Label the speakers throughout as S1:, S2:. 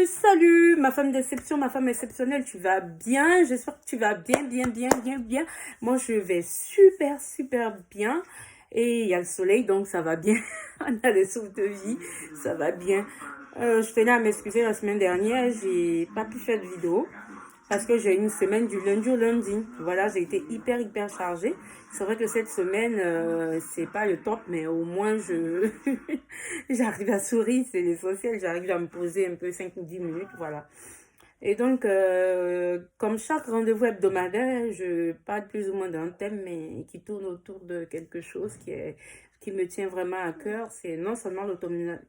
S1: Salut, ma femme d'exception, ma femme exceptionnelle, tu vas bien? J'espère que tu vas bien. Moi, je vais super bien. Et il y a le soleil, donc ça va bien. On a les souffles de vie, ça va bien. Je tenais à m'excuser la semaine dernière, j'ai pas pu faire de vidéo. Parce que j'ai une semaine du lundi au lundi. Voilà, j'ai été hyper chargée. C'est vrai que cette semaine, c'est pas le top, mais au moins j'arrive à sourire, c'est l'essentiel. J'arrive à me poser un peu 5 ou 10 minutes, voilà. Et donc, comme chaque rendez-vous hebdomadaire, je parle plus ou moins d'un thème, mais qui tourne autour de quelque chose qui me tient vraiment à cœur. C'est non seulement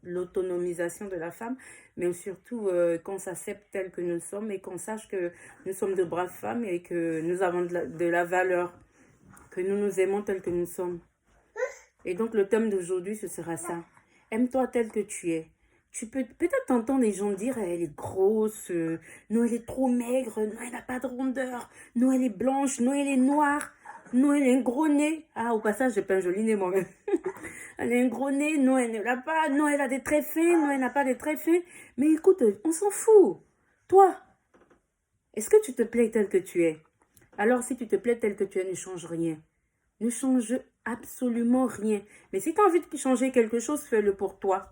S1: l'autonomisation de la femme, mais surtout qu'on s'accepte tel que nous sommes et qu'on sache que nous sommes de braves femmes et que nous avons de la valeur, que nous nous aimons tel que nous sommes. Et donc, le thème d'aujourd'hui, ce sera ça. Aime-toi tel que tu es. Tu peux peut-être entendre les gens dire elle est grosse, non elle est trop maigre, non elle n'a pas de rondeur, non elle est blanche, non elle est noire, non elle a un gros nez. Ah, au passage, j'ai pas un joli nez moi-même. Elle a un gros nez, non elle ne l'a pas, non elle a des traits fins, non elle n'a pas des traits fins. Mais écoute, on s'en fout. Toi, est-ce que tu te plais tel que tu es? Alors si tu te plais tel que tu es, ne change rien. Ne change absolument rien. Mais si tu as envie de changer quelque chose, fais-le pour toi.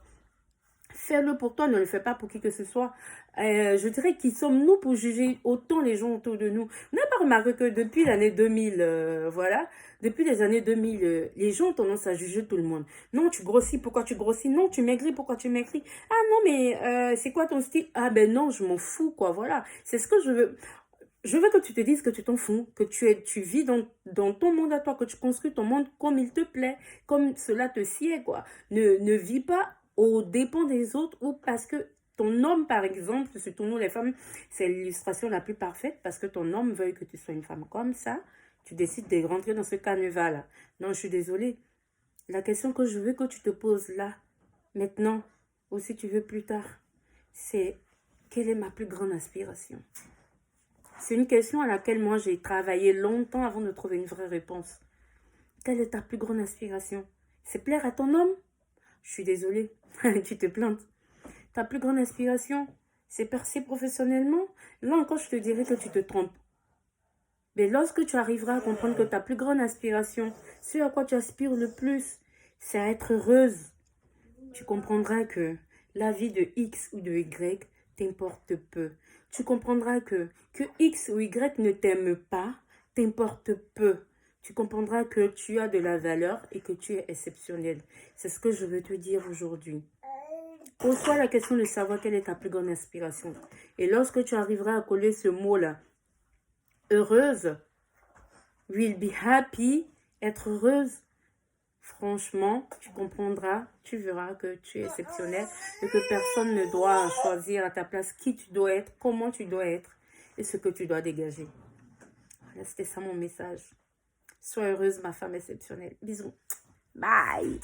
S1: Fais-le pour toi, ne le fais pas pour qui que ce soit. Je dirais qui sommes-nous pour juger autant les gens autour de nous. Vous n'avez pas remarqué que depuis l'année 2000, voilà, depuis les années 2000, les gens ont tendance à juger tout le monde. Non, tu grossis, pourquoi tu grossis? Non, tu maigris, pourquoi tu maigris? Ah non, mais c'est quoi ton style? Ah ben non, je m'en fous, quoi, voilà. C'est ce que je veux. Je veux que tu te dises que tu t'en fous, que tu vis dans ton monde à toi, que tu construis ton monde comme il te plaît, comme cela te sied, quoi. Ne vis pas aux dépens des autres ou parce que ton homme, par exemple, surtout nous les femmes, c'est l'illustration la plus parfaite parce que ton homme veuille que tu sois une femme comme ça, tu décides de rentrer dans ce carnaval-là. Non, je suis désolée. La question que je veux que tu te poses là, maintenant, ou si tu veux plus tard, c'est quelle est ma plus grande aspiration? C'est une question à laquelle moi j'ai travaillé longtemps avant de trouver une vraie réponse. Quelle est ta plus grande aspiration? C'est plaire à ton homme? Je suis désolée, tu te plantes. Ta plus grande aspiration, c'est percer professionnellement? Là encore, je te dirais que tu te trompes. Mais lorsque tu arriveras à comprendre que ta plus grande aspiration, ce à quoi tu aspires le plus, c'est à être heureuse, tu comprendras que la vie de X ou de Y t'importe peu. Tu comprendras que X ou Y ne t'aime pas t'importe peu. Tu comprendras que tu as de la valeur et que tu es exceptionnel. C'est ce que je veux te dire aujourd'hui. Pose-toi la question de savoir quelle est ta plus grande aspiration. Et lorsque tu arriveras à coller ce mot-là, heureuse, will be happy, être heureuse, franchement, tu comprendras, tu verras que tu es exceptionnel et que personne ne doit choisir à ta place qui tu dois être, comment tu dois être et ce que tu dois dégager. Voilà, c'était ça mon message. Sois heureuse, ma femme exceptionnelle. Bisous. Bye.